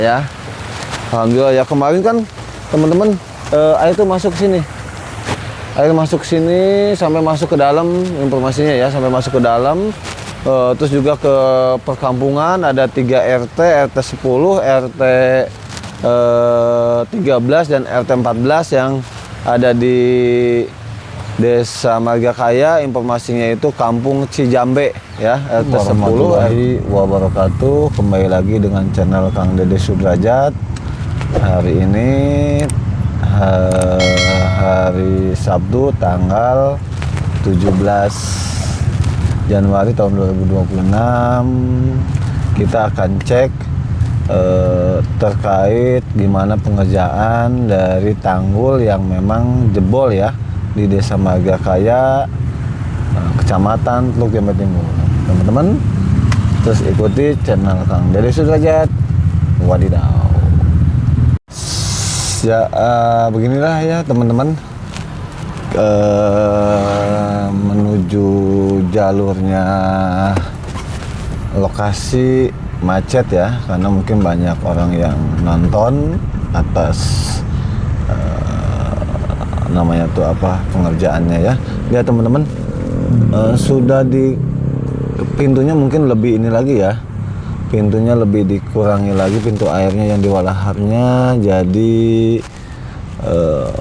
Ya, alhamdulillah ya. Kemarin kan teman-teman air itu masuk sini. Air masuk sini sampai masuk ke dalam, informasinya ya, sampai masuk ke dalam. Terus juga ke perkampungan ada 3 RT, RT 10, RT 13 dan RT 14 yang ada di Desa Margakaya. Informasinya itu Kampung Cijambe ya, RT 10. Wabarakatuh. Kembali lagi dengan channel Kang Dede Sudrajat. Hari ini hari Sabtu tanggal 17 Januari tahun 2026. Kita akan cek terkait gimana pengerjaan dari tanggul yang memang jebol ya di Desa Margakaya, Kecamatan Teluk Jambe Timur. Teman-teman terus ikuti channel Kang Dede Sudrajat. Wadidaw. Ya beginilah ya teman-teman, menuju jalurnya lokasi macet ya, karena mungkin banyak orang yang nonton atas namanya tuh apa pengerjaannya ya. Lihat teman-teman, sudah di pintunya mungkin lebih ini lagi ya, pintunya lebih dikurangi lagi pintu airnya yang di walaharnya, jadi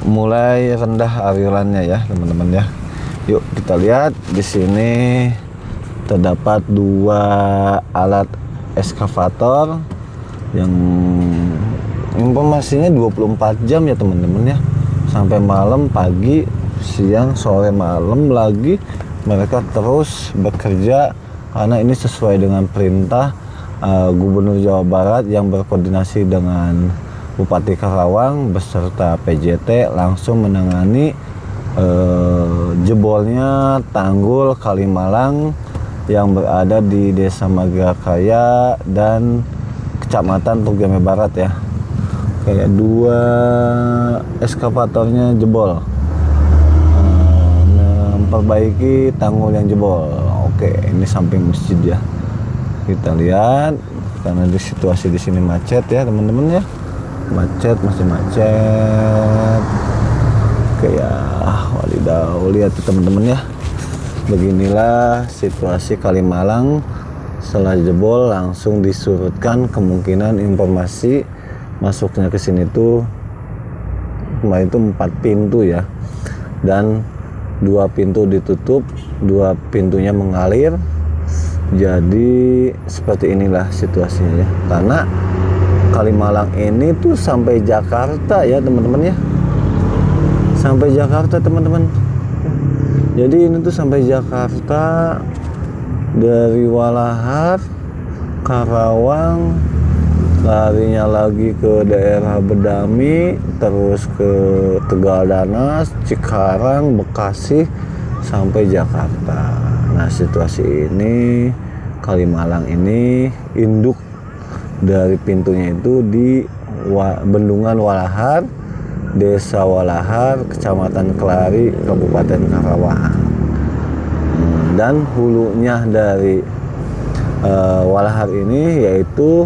mulai rendah alirannya ya teman-teman ya. Yuk kita lihat di sini terdapat 2 alat eskavator yang informasinya 24 jam ya teman-teman ya, sampai malam, pagi, siang, sore, malam lagi mereka terus bekerja karena ini sesuai dengan perintah Gubernur Jawa Barat yang berkoordinasi dengan Bupati Karawang beserta PJT langsung menangani jebolnya tanggul Kalimalang yang berada di Desa Margakaya dan Kecamatan Teluk Jambe Barat ya. Kayak 2 eskavatornya jebol, memperbaiki tanggul yang jebol. Oke, ini samping masjid ya. Kita lihat karena di situasi di sini macet ya teman-teman ya, macet, masih macet. Kayak wadidaw, lihat teman-teman ya. Beginilah situasi Kalimalang setelah jebol langsung disurutkan. Kemungkinan informasi masuknya ke sini tuh kemarin itu 4 pintu ya, dan 2 pintu ditutup, 2 pintunya mengalir. Jadi seperti inilah situasinya ya, karena Kalimalang ini tuh sampai Jakarta ya teman-teman ya, sampai Jakarta teman-teman. Jadi ini tuh sampai Jakarta dari Walahar, Karawang, larinya lagi ke daerah Bedami, terus ke Tegal Danas, Cikarang, Bekasi, sampai Jakarta. Nah situasi ini Kalimalang ini induk dari pintunya itu di Bendungan Walahar, Desa Walahar, Kecamatan Kelari, Kabupaten Karawang. Dan hulunya dari Walahar ini yaitu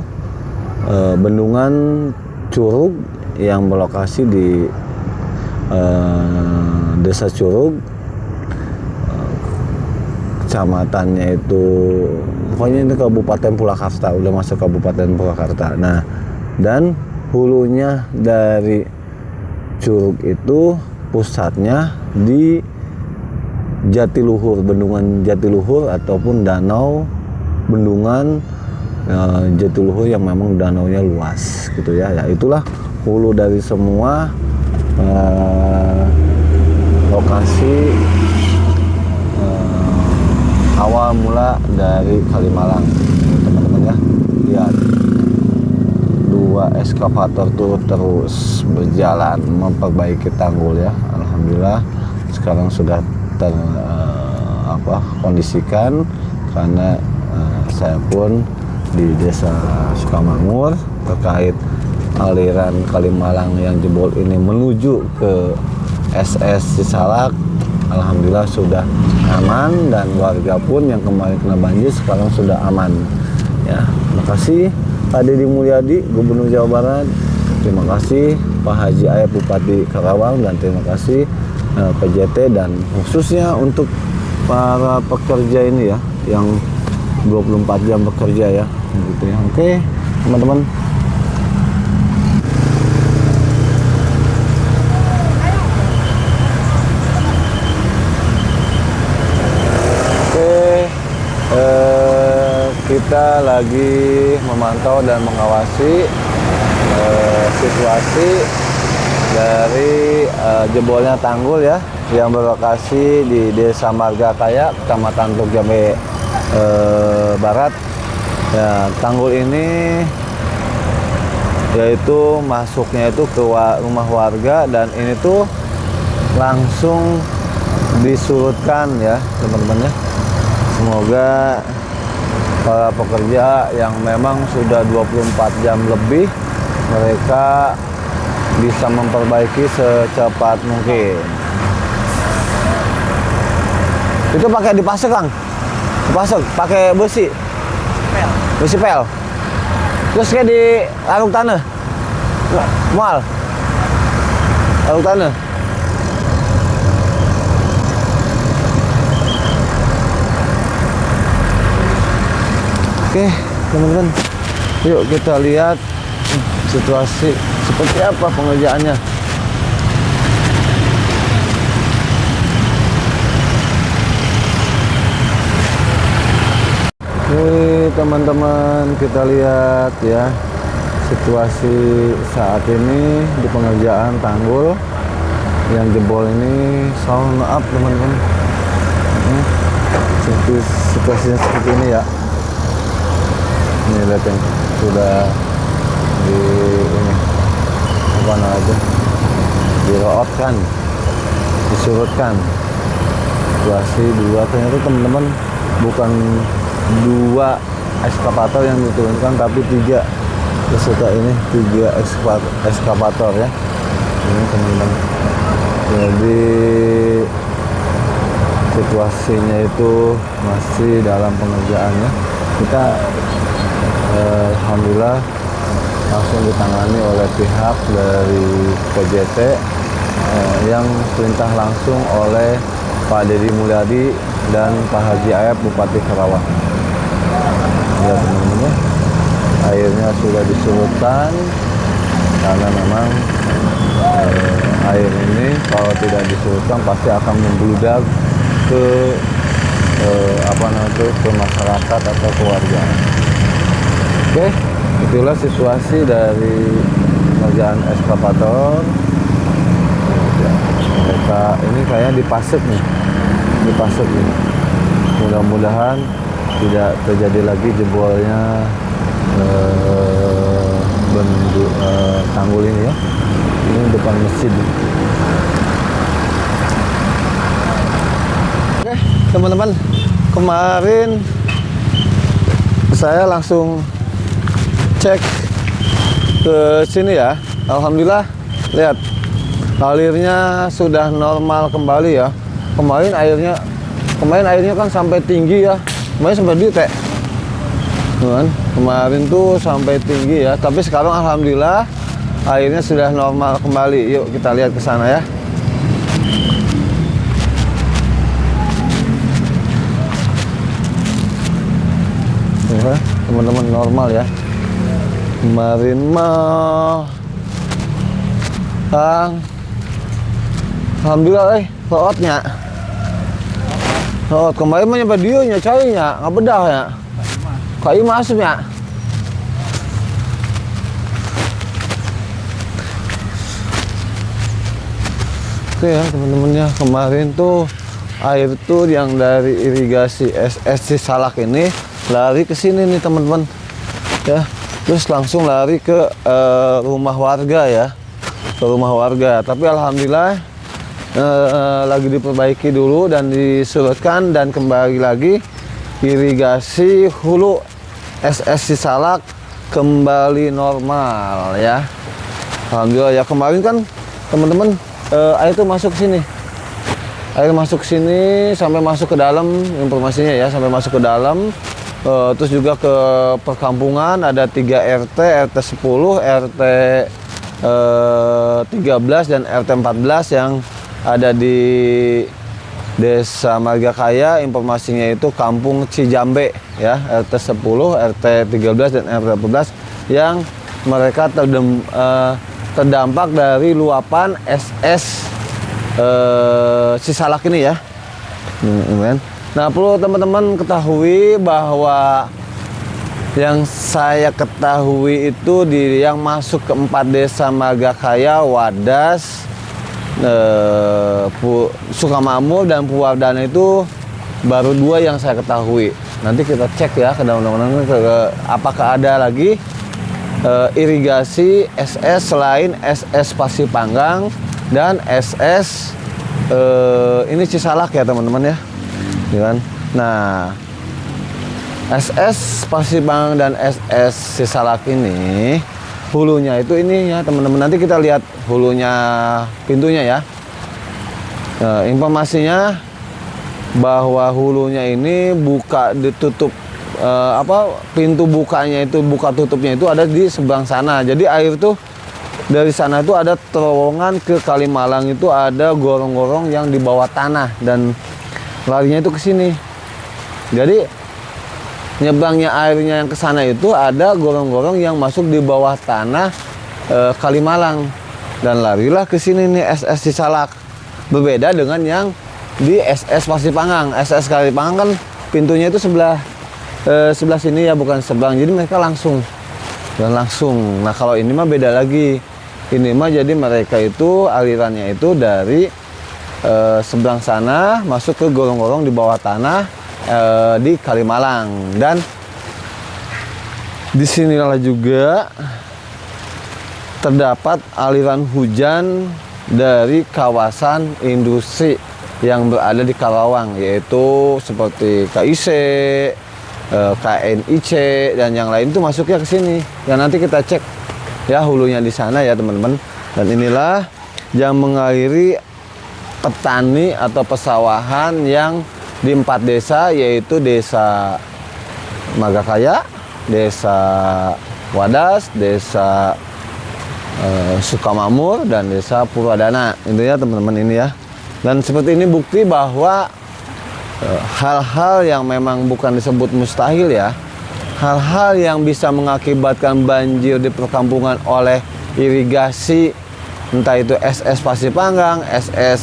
Bendungan Curug yang berlokasi di Desa Curug, kecamatannya itu pokoknya itu Kabupaten Purwakarta, udah masuk Kabupaten Purwakarta. Nah, dan hulunya dari Curug itu pusatnya di Jatiluhur, Bendungan Jatiluhur ataupun Danau Bendungan Jatiluhur yang memang danaunya luas gitu ya. Ya itulah hulu dari semua lokasi awal mula dari Kalimalang teman-teman ya. Lihat 2 eskavator tuh terus berjalan memperbaiki tanggul ya. Alhamdulillah sekarang sudah kondisikan, karena saya pun di Desa Sukamakmur terkait aliran Kalimalang yang jebol ini menuju ke SS Cisalak. Alhamdulillah sudah aman, dan warga pun yang kemarin kena banjir sekarang sudah aman ya. Terima kasih. Pak Deddy Mulyadi, Gubernur Jawa Barat. Terima kasih Pak Haji Ayap, Bupati Karawang, dan terima kasih PJT, dan khususnya untuk para pekerja ini ya, yang 24 jam bekerja ya, gitu ya. Oke, teman-teman. Kita lagi memantau dan mengawasi situasi dari jebolnya tanggul ya, yang berlokasi di Desa Marga Kaya, Kecamatan Teluk Jambe Barat. Ya, tanggul ini yaitu masuknya itu ke rumah warga, dan ini tuh langsung disurutkan ya teman-teman ya. Semoga para pekerja yang memang sudah 24 jam lebih, mereka bisa memperbaiki secepat mungkin. Itu pakai dipasang, Kang? Dipasang pakai besi? Besi pel. Terus kayak di larung tanah? Mual? Larung tanah? Oke, teman-teman, yuk kita lihat situasi seperti apa pengerjaannya. Oke, teman-teman, kita lihat ya situasi saat ini di pengerjaan tanggul yang jebol ini. Mohon maaf teman-teman, situasinya seperti ini ya. Ini lihat yang sudah di ini apa namanya, dirootkan, disurutkan. Situasi dua, ternyata teman-teman, bukan 2 ekskavator yang diturunkan, tapi 3 beserta ini 3 ekskavator ya. Ini teman-teman, jadi situasinya itu masih dalam pengerjaannya. Kita alhamdulillah langsung ditangani oleh pihak dari PJT yang perintah langsung oleh Pak Deddy Mulyadi dan Pak Haji Ayap, Bupati Karawang. Ya teman-teman ya, airnya sudah disurutkan karena memang air ini kalau tidak disurutkan pasti akan membludak ke ke masyarakat atau keluarga. Oke, itulah situasi dari pengerjaan ekskavator. Mereka ini kayaknya dipasek nih, mudah-mudahan tidak terjadi lagi jebolnya tanggul ini ya. Ini depan masjid. Oke, teman-teman, kemarin saya langsung cek ke sini ya. Alhamdulillah, lihat alirnya sudah normal kembali ya. Kemarin airnya kan sampai tinggi ya. Kemarin sampai di teh. Kemarin tuh sampai tinggi ya, tapi sekarang alhamdulillah airnya sudah normal kembali. Yuk kita lihat ke sana ya. Teman-teman, normal ya. Kemarin mah alhamdulillah rootnya. Root kemarin mah nyampe dia nya carinya, nggak bedah ya. Kayu masuk ya. Oke ya teman-teman ya, kemarin tuh air tuh yang dari irigasi SSC Salak ini lari ke sini nih teman-teman ya, terus langsung lari ke rumah warga ya, ke rumah warga. Tapi alhamdulillah lagi diperbaiki dulu dan disurutkan, dan kembali lagi irigasi hulu SSC Salak kembali normal ya. Alhamdulillah ya. Kemarin kan teman-teman air itu masuk ke sini, air masuk ke sini sampai masuk ke dalam, informasinya ya, sampai masuk ke dalam. terus juga ke perkampungan ada 3 RT, RT 10, RT 13 dan RT 14 yang ada di Desa Margakaya. Informasinya itu Kampung Cijambe ya, RT 10, RT 13 dan RT 14 yang mereka terdampak dari luapan SS Sisalak ini ya. Nah, perlu teman-teman ketahui bahwa yang saya ketahui itu yang masuk ke 4 desa Margakaya, Wadas, Sukamakmur dan Purwadana itu baru 2 yang saya ketahui. Nanti kita cek ya ke dalam apakah ada lagi irigasi SS selain SS Pasipanggang dan SS ini Cisalak ya teman-teman ya. Kan? Nah, SS Pasipanggang dan SS Cisalak ini hulunya itu ini ya teman-teman. Nanti kita lihat hulunya pintunya ya. Informasinya bahwa hulunya ini ditutup pintu bukanya itu buka tutupnya itu ada di seberang sana. Jadi air tuh dari sana itu ada terowongan ke Kalimalang, itu ada gorong-gorong yang di bawah tanah dan larinya itu ke sini. Jadi nyebrangnya airnya yang ke sana itu ada gorong-gorong yang masuk di bawah tanah Kalimalang dan larilah ke sini nih SS Cisalak. Berbeda dengan yang di SS Pasipanggang. SS Pasipanggang kan pintunya itu sebelah sini ya, bukan seberang. Jadi mereka langsung. Nah, kalau ini mah beda lagi. Ini mah jadi mereka itu alirannya itu dari seberang sana masuk ke gorong-gorong di bawah tanah di Kalimalang. Dan disinilah juga terdapat aliran hujan dari kawasan industri yang berada di Karawang, yaitu seperti KIC, KNIC dan yang lain itu masuknya ke sini. Ya nanti kita cek ya hulunya di sana ya teman-teman. Dan inilah yang mengaliri petani atau pesawahan yang di 4 desa, yaitu Desa Margakaya, Desa Wadas, Desa Sukamakmur dan Desa Purwadana. Intinya teman-teman ini ya. Dan seperti ini bukti bahwa hal-hal yang memang bukan disebut mustahil ya, hal-hal yang bisa mengakibatkan banjir di perkampungan oleh irigasi, entah itu SS Pasipanggang, SS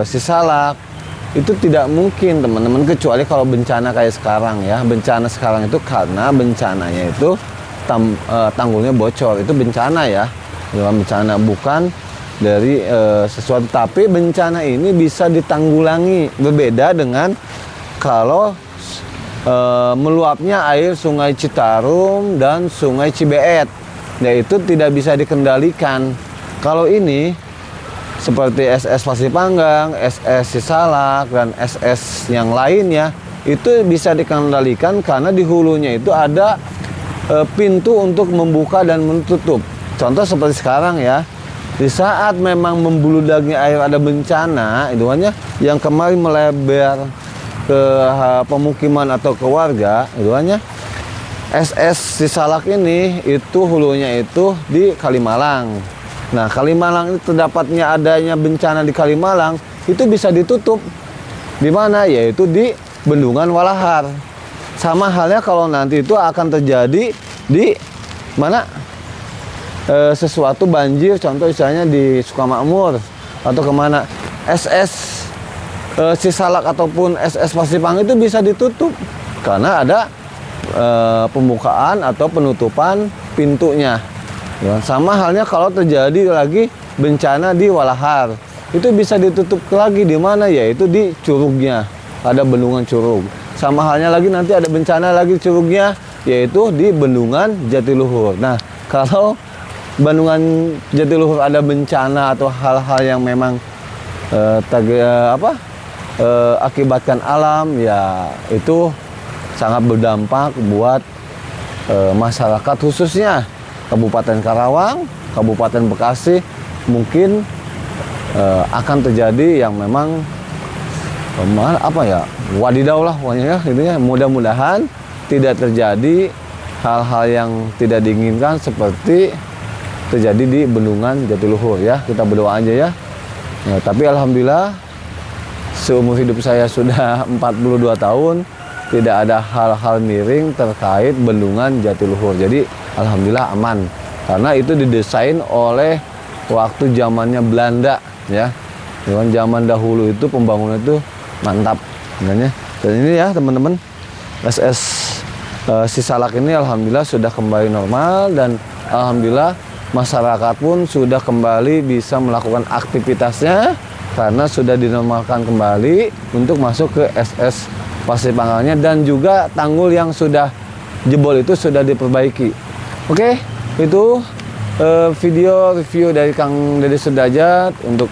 Sisalak, itu tidak mungkin teman-teman, kecuali kalau bencana kayak sekarang ya. Bencana sekarang itu karena bencananya itu tanggulnya bocor, itu bencana ya, bencana bukan dari sesuatu. Tapi bencana ini bisa ditanggulangi, berbeda dengan kalau meluapnya air Sungai Citarum dan Sungai Cibeet, yaitu tidak bisa dikendalikan. Kalau ini seperti SS Pasipanggang, SS Sisalak dan SS yang lainnya itu bisa dikendalikan karena di hulunya itu ada pintu untuk membuka dan menutup. Contoh seperti sekarang ya, di saat memang membeludaknya air ada bencana, itu hanya yang kemarin melebar ke pemukiman atau ke warga, itu hanya SS Sisalak ini itu hulunya itu di Kalimalang. Nah, Kalimalang itu terdapatnya adanya bencana di Kalimalang itu bisa ditutup di mana, yaitu di Bendungan Walahar. Sama halnya kalau nanti itu akan terjadi di mana sesuatu banjir, contoh misalnya di Sukamakmur atau kemana, SS Sisalak ataupun SS Pasipanggang itu bisa ditutup karena ada pembukaan atau penutupan pintunya. Ya, sama halnya kalau terjadi lagi bencana di Walahar, itu bisa ditutup lagi di mana, yaitu di curugnya, ada bendungan Curug. Sama halnya lagi nanti ada bencana lagi curugnya, yaitu di Bendungan Jatiluhur. Nah, kalau Bendungan Jatiluhur ada bencana atau hal-hal yang memang akibatkan alam, ya itu sangat berdampak buat masyarakat, khususnya Kabupaten Karawang, Kabupaten Bekasi. Mungkin akan terjadi yang memang apa ya, wadidaw lah pokoknya ya, gitu ya. Mudah-mudahan tidak terjadi hal-hal yang tidak diinginkan seperti terjadi di Bendungan Jatiluhur ya. Kita berdoa aja ya. Nah, tapi alhamdulillah seumur hidup saya sudah 42 tahun tidak ada hal-hal miring terkait Bendungan Jatiluhur. Jadi alhamdulillah aman. Karena itu didesain oleh waktu zamannya Belanda ya. Dengan zaman dahulu itu pembangunan itu mantap sebenarnya. Dan ini ya teman-teman, SS Sisalak ini alhamdulillah sudah kembali normal dan alhamdulillah masyarakat pun sudah kembali bisa melakukan aktivitasnya karena sudah dinormalkan kembali untuk masuk ke SS Pasir Pangkalnya, dan juga tanggul yang sudah jebol itu sudah diperbaiki. Oke, itu video review dari Kang Dede Sudajat untuk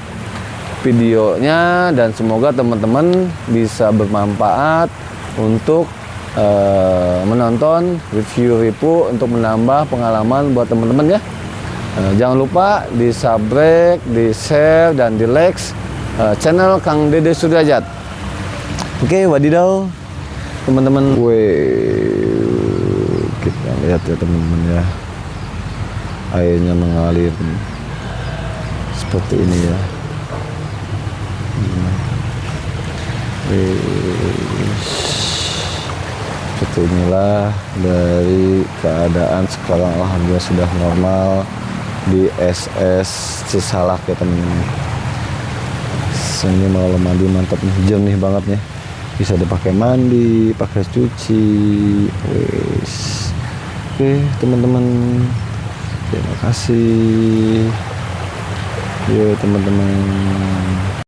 videonya, dan semoga teman-teman bisa bermanfaat untuk menonton review untuk menambah pengalaman buat teman-teman ya. Jangan lupa di subscribe, di share, dan di like channel Kang Dede Sudajat. Oke, wadidaw teman-teman. Kita lihat ya teman-teman ya, airnya mengalir seperti ini ya. Seperti inilah dari keadaan sekarang, alhamdulillah sudah normal di SS Cisalak ya teman-teman. Ini malam mandi mantap nih, jernih banget nih, bisa dipakai mandi, pakai cuci. Oke teman-teman, terima kasih. Yo teman-teman.